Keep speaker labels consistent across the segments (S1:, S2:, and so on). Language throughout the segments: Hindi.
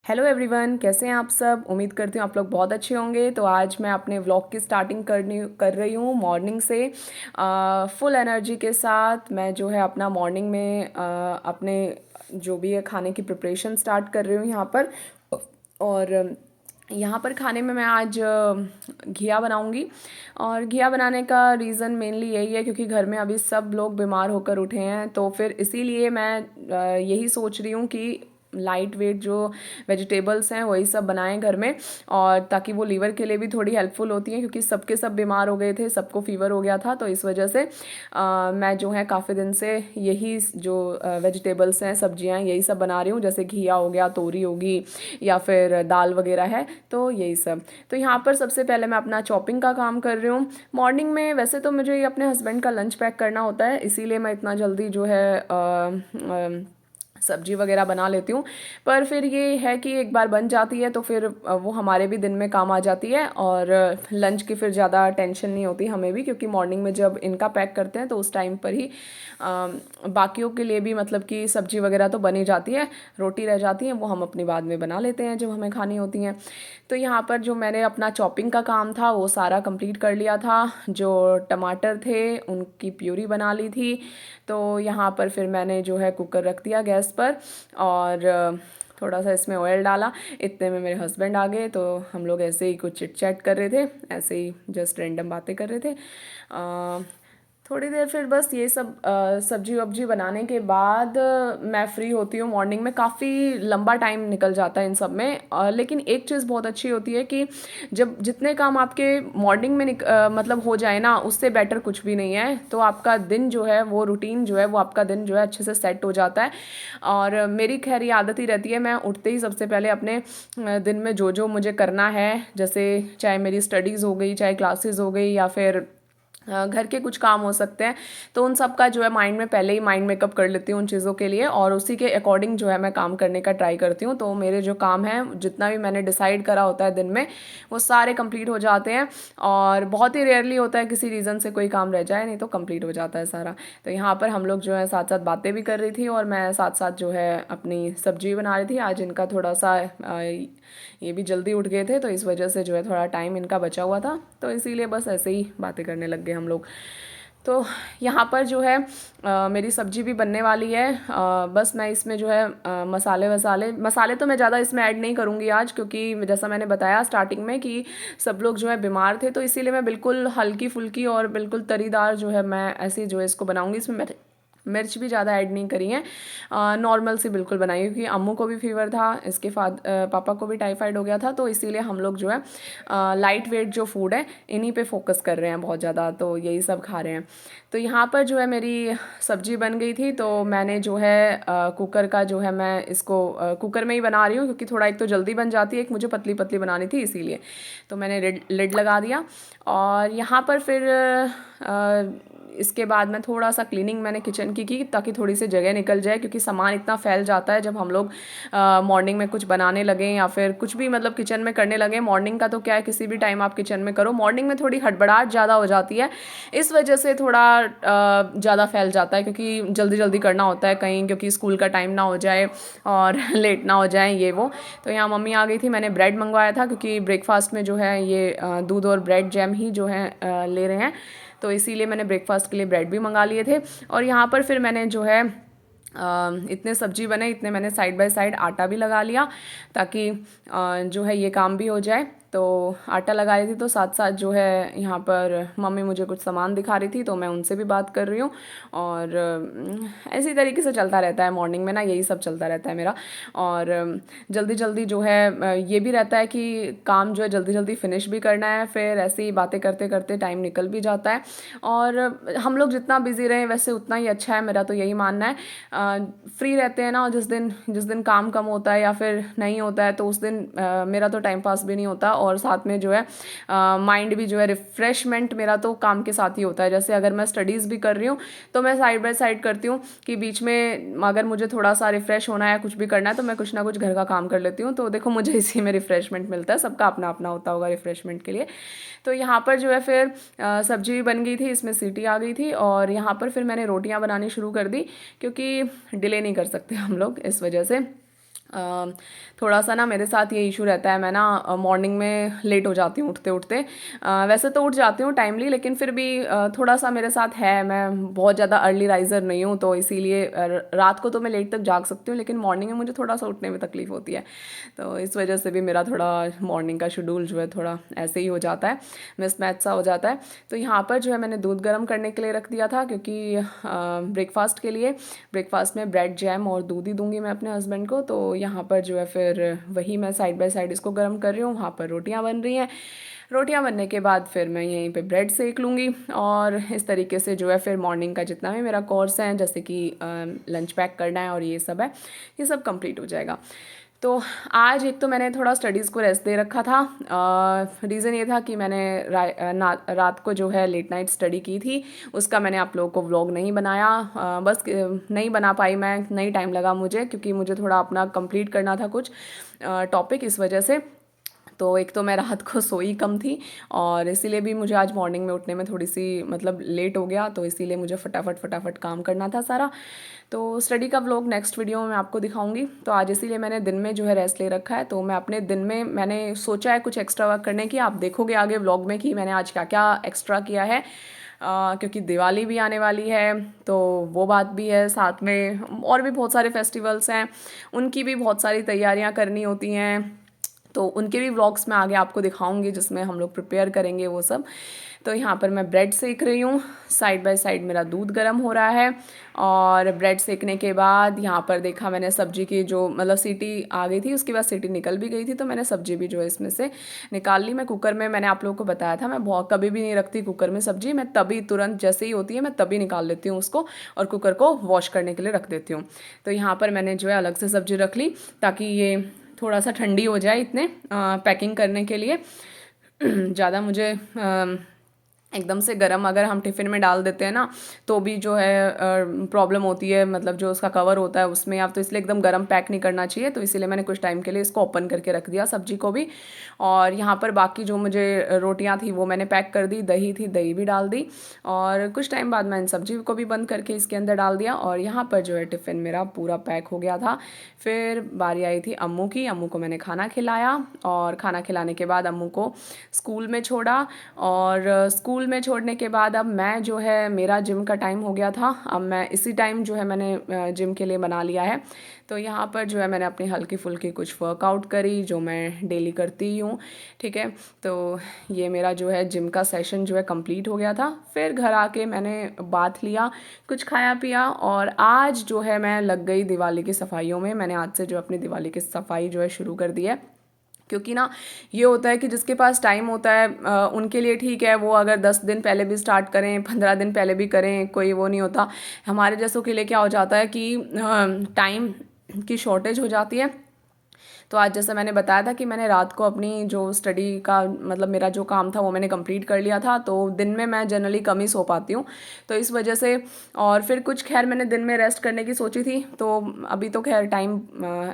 S1: हेलो एवरीवन, कैसे हैं आप सब। उम्मीद करती हूँ आप लोग बहुत अच्छे होंगे। तो आज मैं अपने व्लॉग की स्टार्टिंग कर रही हूँ मॉर्निंग से। फुल एनर्जी के साथ मैं जो है अपना मॉर्निंग में अपने जो भी है खाने की प्रिपरेशन स्टार्ट कर रही हूँ यहाँ पर। और यहाँ पर खाने में मैं आज घिया बनाऊंगी। और घिया बनाने का रीज़न मेनली यही है क्योंकि घर में अभी सब लोग बीमार होकर उठे हैं, तो फिर इसीलिए मैं यही सोच रही हूँ कि लाइट वेट जो वेजिटेबल्स हैं वही सब बनाएं घर में। और ताकि वो लीवर के लिए भी थोड़ी हेल्पफुल होती हैं क्योंकि सबके सब बीमार हो गए थे, सबको फीवर हो गया था। तो इस वजह से मैं जो है काफ़ी दिन से यही जो वेजिटेबल्स हैं, सब्जियां हैं, यही सब बना रही हूँ। जैसे घिया हो गया, तोरी होगी, या फिर दाल वगैरह है, तो यही सब। तो यहाँ पर सबसे पहले मैं अपना चॉपिंग का काम कर रही हूँ मॉर्निंग में। वैसे तो मुझे ये अपने हस्बैंड का लंच पैक करना होता है, इसीलिए मैं इतना जल्दी जो है सब्जी वगैरह बना लेती हूँ। पर फिर ये है कि एक बार बन जाती है तो फिर वो हमारे भी दिन में काम आ जाती है, और लंच की फिर ज़्यादा टेंशन नहीं होती हमें भी, क्योंकि मॉर्निंग में जब इनका पैक करते हैं तो उस टाइम पर ही बाकियों के लिए भी मतलब कि सब्जी वगैरह तो बनी जाती है। रोटी रह जाती है वो हम अपनी बाद में बना लेते हैं जब हमें खानी होती हैं। तो यहाँ पर जो मैंने अपना चॉपिंग का काम था वो सारा कंप्लीट कर लिया था। जो टमाटर थे उनकी प्यूरी बना ली थी। तो यहाँ पर फिर मैंने जो है कुकर रख दिया गैस पर, और थोड़ा सा इसमें ऑयल डाला। इतने में मेरे हस्बैंड आ गए, तो हम लोग ऐसे ही कुछ चिट चैट कर रहे थे, ऐसे ही जस्ट रैंडम बातें कर रहे थे। थोड़ी देर फिर बस ये सब सब्जी वब्जी बनाने के बाद मैं फ्री होती हूँ। मॉर्निंग में काफ़ी लंबा टाइम निकल जाता है इन सब में, लेकिन एक चीज़ बहुत अच्छी होती है कि जब जितने काम आपके मॉर्निंग में मतलब हो जाए ना, उससे बेटर कुछ भी नहीं है। तो आपका दिन जो है वो रूटीन जो है वो आपका दिन जो है अच्छे से सेट हो जाता है। और मेरी खैर ये आदत ही रहती है, मैं उठते ही सबसे पहले अपने दिन में जो जो मुझे करना है, जैसे चाहे मेरी स्टडीज़ हो गई, चाहे क्लासेस हो गई, या फिर घर के कुछ काम हो सकते हैं, तो उन सब का जो है माइंड में पहले ही माइंड मेकअप कर लेती हूँ उन चीज़ों के लिए, और उसी के अकॉर्डिंग जो है मैं काम करने का ट्राई करती हूँ। तो मेरे जो काम हैं, जितना भी मैंने डिसाइड करा होता है दिन में, वो सारे कंप्लीट हो जाते हैं। और बहुत ही रेयरली होता है किसी रीज़न से कोई काम रह जाए, नहीं तो कंप्लीट हो जाता है सारा। तो यहाँ पर हम लोग जो है साथ साथ बातें भी कर रही थी, और मैं साथ साथ जो है अपनी सब्जी बना रही थी। आज इनका थोड़ा सा ये भी जल्दी उठ गए थे, तो इस वजह से जो है थोड़ा टाइम इनका बचा हुआ था, तो इसीलिए बस ऐसे ही बातें करने लग गए हम लोग। तो यहाँ पर जो है मेरी सब्जी भी बनने वाली है। बस मैं इसमें जो है मसाले वसाले मसाले तो मैं ज़्यादा इसमें ऐड नहीं करूँगी आज, क्योंकि जैसा मैंने बताया स्टार्टिंग में कि सब लोग जो है बीमार थे, तो इसीलिए मैं बिल्कुल हल्की फुल्की और बिल्कुल तरीदार जो है मैं ऐसे जो है इसको बनाऊँगी। इसमें मिर्च भी ज़्यादा ऐड नहीं करी है, नॉर्मल सी बिल्कुल बनाई, क्योंकि अम्मू को भी फीवर था, इसके पापा को भी टाइफाइड हो गया था। तो इसीलिए हम लोग जो है लाइट वेट जो फूड है इन्हीं पे फोकस कर रहे हैं बहुत ज़्यादा, तो यही सब खा रहे हैं। तो यहाँ पर जो है मेरी सब्जी बन गई थी, तो मैंने जो है कुकर का जो है मैं इसको कुकर में ही बना रही हूँ, क्योंकि थोड़ा एक तो जल्दी बन जाती है, एक मुझे पतली पतली बनानी थी, इसीलिए तो मैंने लिड लगा दिया। और यहाँ पर फिर इसके बाद में थोड़ा सा क्लीनिंग मैंने किचन की ताकि थोड़ी सी जगह निकल जाए, क्योंकि सामान इतना फैल जाता है जब हम लोग मॉर्निंग में कुछ बनाने लगे या फिर कुछ भी मतलब किचन में करने लगे। मॉर्निंग का तो क्या है, किसी भी टाइम आप किचन में करो, मॉर्निंग में थोड़ी हड़बड़ाहट ज़्यादा हो जाती है, इस वजह से थोड़ा ज़्यादा फैल जाता है, क्योंकि जल्दी जल्दी करना होता है कहीं, क्योंकि स्कूल का टाइम ना हो जाए और लेट ना हो जाए ये वो। तो यहाँ मम्मी आ गई थी, मैंने ब्रेड मंगवाया था, क्योंकि ब्रेकफास्ट में जो है ये दूध और ब्रेड जैम ही जो है ले रहे हैं, तो इसीलिए मैंने ब्रेकफास्ट के लिए ब्रेड भी मंगा लिए थे। और यहाँ पर फिर मैंने जो है इतने सब्जी बने, इतने मैंने साइड बाय साइड आटा भी लगा लिया, ताकि जो है ये काम भी हो जाए। तो आटा लगा रही थी, तो साथ साथ जो है यहाँ पर मम्मी मुझे कुछ सामान दिखा रही थी, तो मैं उनसे भी बात कर रही हूँ। और ऐसी तरीके से चलता रहता है मॉर्निंग में ना, यही सब चलता रहता है मेरा। और जल्दी जल्दी जो है ये भी रहता है कि काम जो है जल्दी जल्दी फिनिश भी करना है, फिर ऐसे ही बातें करते करते टाइम निकल भी जाता है। और हम लोग जितना बिजी रहें वैसे उतना ही अच्छा है, मेरा तो यही मानना है। फ्री रहते हैं ना, और जिस दिन काम कम होता है या फिर नहीं होता है, तो उस दिन मेरा तो टाइम पास भी नहीं होता, और साथ में जो है माइंड भी जो है रिफ्रेशमेंट मेरा तो काम के साथ ही होता है। जैसे अगर मैं स्टडीज़ भी कर रही हूँ तो मैं साइड बाय साइड करती हूँ कि बीच में अगर मुझे थोड़ा सा रिफ्रेश होना है, कुछ भी करना है, तो मैं कुछ ना कुछ घर का काम कर लेती हूँ। तो देखो मुझे इसी में रिफ्रेशमेंट मिलता है, सबका अपना अपना होता होगा रिफ्रेशमेंट के लिए। तो यहाँ पर जो है फिर सब्जी भी बन गई थी, इसमें सीटी आ गई थी, और यहाँ पर फिर मैंने रोटियाँ बनानी शुरू कर दी, क्योंकि डिले नहीं कर सकते हम लोग, इस वजह से। अ, थोड़ा सा ना मेरे साथ ये इशू रहता है, मैं ना मॉर्निंग में लेट हो जाती हूँ उठते उठते। वैसे तो उठ जाती हूँ टाइमली, लेकिन फिर भी थोड़ा सा मेरे साथ है, मैं बहुत ज़्यादा अर्ली राइज़र नहीं हूँ, तो इसीलिए रात को तो मैं लेट तक जाग सकती हूँ, लेकिन मॉर्निंग में मुझे थोड़ा सा उठने में तकलीफ़ होती है। तो इस वजह से भी मेरा थोड़ा मॉर्निंग का शेड्यूल जो है थोड़ा ऐसे ही हो जाता है, मिसमैच सा हो जाता है। तो यहाँ पर जो है मैंने दूध गर्म करने के लिए रख दिया था, क्योंकि ब्रेकफास्ट के लिए, ब्रेकफास्ट में ब्रेड जैम और दूध ही दूंगी मैं अपने हस्बैंड को। तो यहाँ पर जो है फिर वही मैं साइड बाय साइड इसको गर्म कर रही हूँ। वहाँ पर रोटियाँ बन रही हैं, रोटियाँ बनने के बाद फिर मैं यहीं पे ब्रेड सेक लूँगी, और इस तरीके से जो है फिर मॉर्निंग का जितना भी मेरा कोर्स है, जैसे कि लंच पैक करना है और ये सब है, ये सब कंप्लीट हो जाएगा। तो आज एक तो मैंने थोड़ा स्टडीज़ को रेस्ट दे रखा था। रीज़न ये था कि मैंने रात को जो है लेट नाइट स्टडी की थी, उसका मैंने आप लोगों को व्लॉग नहीं बनाया। बस नहीं बना पाई मैं, नहीं टाइम लगा मुझे, क्योंकि मुझे थोड़ा अपना कंप्लीट करना था कुछ टॉपिक, इस वजह से। तो एक तो मैं रात को सोई कम थी, और इसीलिए भी मुझे आज मॉर्निंग में उठने में थोड़ी सी मतलब लेट हो गया, तो इसीलिए मुझे फटाफट फटाफट काम करना था सारा। तो स्टडी का व्लॉग नेक्स्ट वीडियो में मैं आपको दिखाऊंगी। तो आज इसीलिए मैंने दिन में जो है रेस्ट ले रखा है। तो मैं अपने दिन में मैंने सोचा है कुछ एक्स्ट्रा वर्क करने की, आप देखोगे आगे व्लॉग में कि मैंने आज क्या क्या एक्स्ट्रा किया है। क्योंकि दिवाली भी आने वाली है, तो वो बात भी है, साथ में और भी बहुत सारे फेस्टिवल्स हैं, उनकी भी बहुत सारी तैयारियां करनी होती हैं। तो उनके भी व्लॉग्स मैं आगे आपको दिखाऊंगी, जिसमें हम लोग प्रिपेयर करेंगे वो सब। तो यहाँ पर मैं ब्रेड सेक रही हूँ, साइड बाय साइड मेरा दूध गर्म हो रहा है। और ब्रेड सेकने के बाद यहाँ पर देखा मैंने सब्जी की जो मतलब सीटी आ गई थी, उसके बाद सीटी निकल भी गई थी, तो मैंने सब्जी भी जो है इसमें से निकाल ली। मैं कुकर में, मैंने आप लोगों को बताया था, मैं बहुत कभी भी नहीं रखती कुकर में सब्जी, मैं तभी तुरंत जैसे ही होती है मैं तभी निकाल लेती हूँ उसको, और कुकर को वॉश करने के लिए रख देती हूँ। तो यहाँ पर मैंने जो है अलग से सब्जी रख ली, ताकि ये थोड़ा सा ठंडी हो जाए इतने पैकिंग करने के लिए। ज़्यादा मुझे एकदम से गरम अगर हम टिफ़िन में डाल देते हैं ना, तो भी जो है प्रॉब्लम होती है, मतलब जो उसका कवर होता है उसमें, आप तो इसलिए एकदम गरम पैक नहीं करना चाहिए। तो इसीलिए मैंने कुछ टाइम के लिए इसको ओपन करके रख दिया सब्जी को भी। और यहाँ पर बाकी जो मुझे रोटियाँ थी वो मैंने पैक कर दी, दही थी दही भी डाल दी, और कुछ टाइम बाद मैंने सब्जी को भी बंद करके इसके अंदर डाल दिया। और यहाँ पर जो है टिफ़िन मेरा पूरा पैक हो गया था। फिर बारी आई थी अम्मू की, अम्मू को मैंने खाना खिलाया, और खाना खिलाने के बाद अम्मू को स्कूल में छोड़ा। और स्कूल में छोड़ने के बाद अब मैं जो है, मेरा जिम का टाइम हो गया था, अब मैं इसी टाइम जो है मैंने जिम के लिए बना लिया है। तो यहाँ पर जो है मैंने अपनी हल्की फुल्की कुछ वर्कआउट करी, जो मैं डेली करती ही हूँ, ठीक है। तो ये मेरा जो है जिम का सेशन जो है कंप्लीट हो गया था। फिर घर आके मैंने बाथ लिया, कुछ खाया पिया, और आज जो है मैं लग गई दिवाली की सफाइयों में। मैंने आज से जो अपनी दिवाली की सफाई जो है शुरू कर दी है, क्योंकि ना ये होता है कि जिसके पास टाइम होता है उनके लिए ठीक है, वो अगर 10 दिन पहले भी स्टार्ट करें, 15 दिन पहले भी करें, कोई वो नहीं होता। हमारे जैसों के लिए क्या हो जाता है कि टाइम की शॉर्टेज हो जाती है। तो आज जैसा मैंने बताया था कि मैंने रात को अपनी जो स्टडी का मतलब मेरा जो काम था वो मैंने कंप्लीट कर लिया था, तो दिन में मैं जनरली कम ही सो पाती हूँ, तो इस वजह से। और फिर कुछ खैर मैंने दिन में रेस्ट करने की सोची थी, तो अभी तो खैर टाइम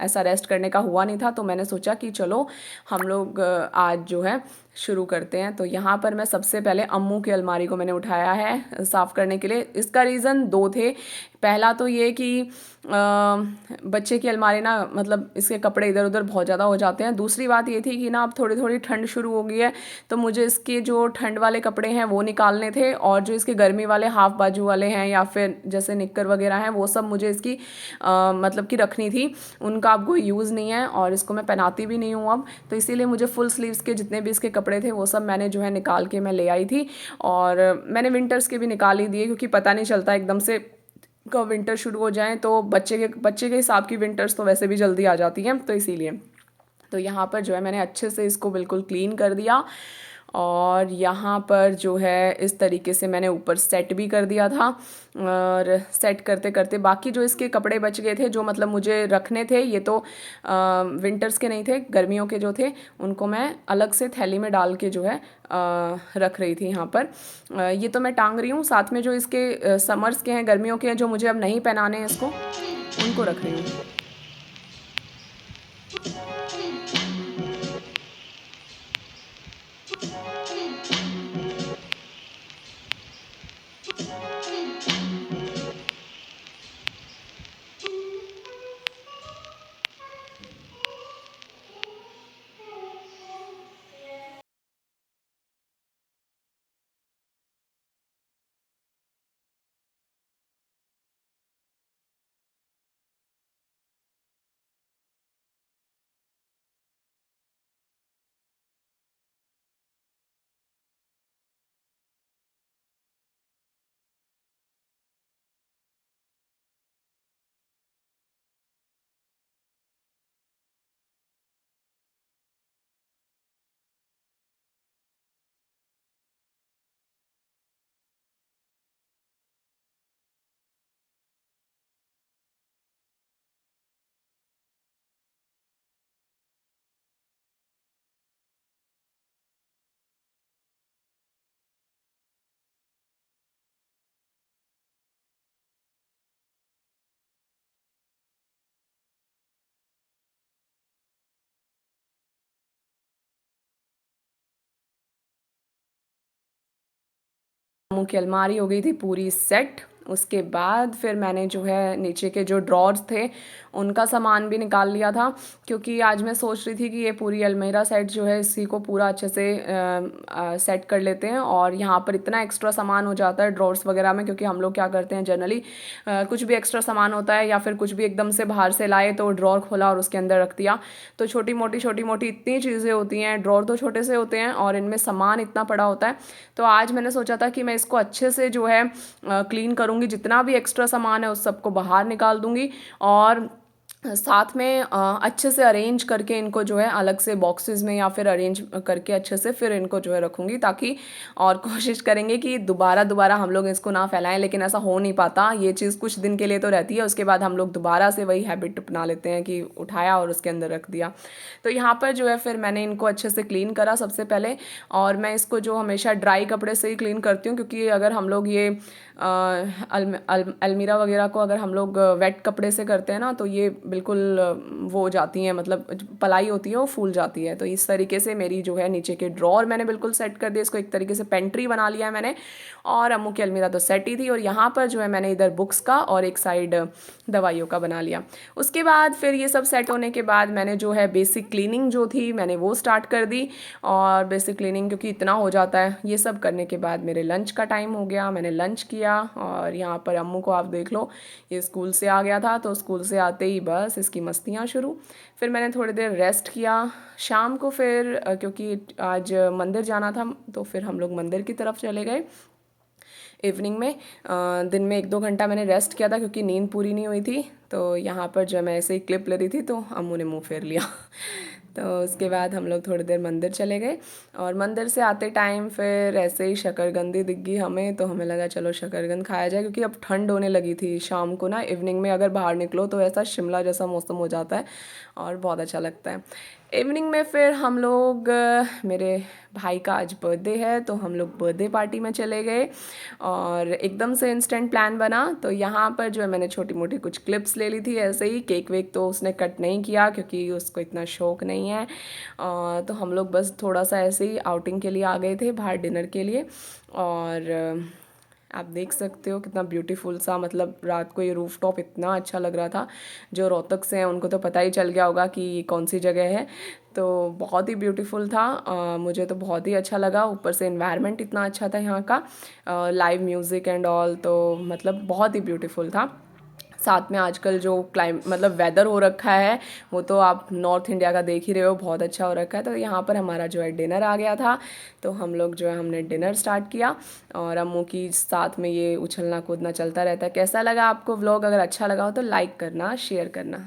S1: ऐसा रेस्ट करने का हुआ नहीं था, तो मैंने सोचा कि चलो हम लोग आज जो है शुरू करते हैं। तो यहाँ पर मैं सबसे पहले अम्मू की अलमारी को मैंने उठाया है साफ़ करने के लिए। इसका रीज़न दो थे। पहला तो ये कि बच्चे की अलमारी ना, मतलब इसके कपड़े इधर उधर बहुत ज़्यादा हो जाते हैं। दूसरी बात ये थी कि ना अब थोड़ी थोड़ी ठंड शुरू हो गई है, तो मुझे इसके जो ठंड वाले कपड़े हैं वो निकालने थे, और जो इसके गर्मी वाले हाफ बाजू वाले हैं या फिर जैसे निक्कर वगैरह हैं, वो सब मुझे इसकी मतलब कि रखनी थी। उनका अब कोई यूज़ नहीं है, और इसको मैं पहनाती भी नहीं हूँ अब, तो इसीलिए मुझे फुल स्लीव्स के जितने भी इसके कपड़े थे वो सब मैंने जो है निकाल के मैं ले आई थी। और मैंने विंटर्स के भी निकाल ही दिए, क्योंकि पता नहीं चलता एकदम से कब विंटर शुरू हो जाए, तो बच्चे के हिसाब की विंटर्स तो वैसे भी जल्दी आ जाती हैं, तो इसीलिए। तो यहाँ पर जो है मैंने अच्छे से इसको बिल्कुल क्लीन कर दिया, और यहाँ पर जो है इस तरीके से मैंने ऊपर सेट भी कर दिया था। और सेट करते करते बाकी जो इसके कपड़े बच गए थे, जो मतलब मुझे रखने थे, ये तो विंटर्स के नहीं थे, गर्मियों के जो थे उनको मैं अलग से थैली में डाल के जो है रख रही थी यहाँ पर। ये तो मैं टांग रही हूँ, साथ में जो इसके समर्स के हैं, गर्मियों के हैं, जो मुझे अब नहीं पहनाने हैं इसको, उनको रख रही हूँ। मुँह की अलमारी हो गई थी पूरी सेट। उसके बाद फिर मैंने जो है नीचे के जो ड्रॉर्स थे उनका सामान भी निकाल लिया था, क्योंकि आज मैं सोच रही थी कि ये पूरी अलमीरा सेट जो है इसी को पूरा अच्छे से सेट कर लेते हैं। और यहाँ पर इतना एक्स्ट्रा सामान हो जाता है ड्रॉर्स वगैरह में, क्योंकि हम लोग क्या करते हैं जनरली कुछ भी एक्स्ट्रा सामान होता है या फिर कुछ भी एकदम से बाहर से लाए तो ड्रॉर खोला और उसके अंदर रख दिया। तो छोटी मोटी इतनी चीज़ें होती हैं, ड्रॉर तो छोटे से होते हैं और इनमें सामान इतना पड़ा होता है। तो आज मैंने सोचा था कि मैं इसको अच्छे से जो है क्लीन करूँगी, जितना भी एक्स्ट्रा सामान है उस सबको बाहर निकाल दूँगी और साथ में अच्छे से अरेंज करके इनको जो है अलग से बॉक्सेस में या फिर अरेंज करके अच्छे से फिर इनको जो है रखूँगी, ताकि और कोशिश करेंगे कि दोबारा हम लोग इसको ना फैलाएं। लेकिन ऐसा हो नहीं पाता, ये चीज़ कुछ दिन के लिए तो रहती है, उसके बाद हम लोग दोबारा से वही हैबिट अपना लेते हैं कि उठाया और उसके अंदर रख दिया। तो यहाँ पर जो है फिर मैंने इनको अच्छे से क्लीन करा सबसे पहले। और मैं इसको जो हमेशा ड्राई कपड़े से ही क्लीन करती हूँ, क्योंकि अगर हम लोग ये अलमीरा वगैरह को अगर हम लोग वेट कपड़े से करते हैं ना तो ये बिल्कुल वो हो जाती हैं, मतलब पलाई होती है वो फूल जाती है। तो इस तरीके से मेरी जो है नीचे के ड्रॉर मैंने बिल्कुल सेट कर दिया, इसको एक तरीके से पेंट्री बना लिया है मैंने। और अम्मू की अलमीरा तो सेट ही थी, और यहाँ पर जो है मैंने इधर बुक्स का और एक साइड दवाइयों का बना लिया। उसके बाद फिर ये सब सेट होने के बाद मैंने जो है बेसिक क्लीनिंग जो थी मैंने वो स्टार्ट कर दी। और बेसिक क्लीनिंग क्योंकि इतना हो जाता है, ये सब करने के बाद मेरे लंच का टाइम हो गया, मैंने लंच किया। और यहाँ पर अम्मू को आप देख लो, ये स्कूल से आ गया था तो स्कूल से आते ही बस इसकी मस्तियाँ शुरू। फिर मैंने थोड़ी देर रेस्ट किया। शाम को फिर क्योंकि आज मंदिर जाना था तो फिर हम लोग मंदिर की तरफ चले गए इवनिंग में। दिन में 1-2 घंटा मैंने रेस्ट किया था क्योंकि नींद पूरी नहीं हुई थी। तो यहाँ पर जब मैं ऐसे ही क्लिप ले रही थी तो अम्मू ने मुंह फेर लिया तो उसके बाद हम लोग थोड़ी देर मंदिर चले गए। और मंदिर से आते टाइम फिर ऐसे ही शकरकंदी दिख गई हमें, तो हमें लगा चलो शकरकंद खाया जाए, क्योंकि अब ठंड होने लगी थी। शाम को ना इवनिंग में अगर बाहर निकलो तो ऐसा शिमला जैसा मौसम हो जाता है और बहुत अच्छा लगता है। इवनिंग में फिर हम लोग मेरे भाई का आज बर्थडे है तो हम लोग बर्थडे पार्टी में चले गए। और एकदम से इंस्टेंट प्लान बना, तो यहाँ पर जो है मैंने छोटी मोटी कुछ क्लिप्स ले ली थी ऐसे ही। केक वेक तो उसने कट नहीं किया क्योंकि उसको इतना शौक नहीं है। तो हम लोग बस थोड़ा सा ऐसे ही आउटिंग के लिए आ गए थे बाहर डिनर के लिए। और आप देख सकते हो कितना ब्यूटीफुल सा, मतलब रात को ये रूफ टॉप इतना अच्छा लग रहा था। जो रोहतक से हैं उनको तो पता ही चल गया होगा कि ये कौन सी जगह है। तो बहुत ही ब्यूटीफुल था, मुझे तो बहुत ही अच्छा लगा। ऊपर से एनवायरनमेंट इतना अच्छा था यहाँ का, लाइव म्यूज़िक एंड ऑल, तो मतलब बहुत ही ब्यूटीफुल था। साथ में आजकल जो मतलब वेदर हो रखा है वो तो आप नॉर्थ इंडिया का देख ही रहे हो, बहुत अच्छा हो रखा है। तो यहाँ पर हमारा जो है डिनर आ गया था, तो हम लोग जो है हमने डिनर स्टार्ट किया। और अम्मू की साथ में ये उछलना कूदना चलता रहता है। कैसा लगा आपको व्लॉग? अगर अच्छा लगा हो तो लाइक करना, शेयर करना।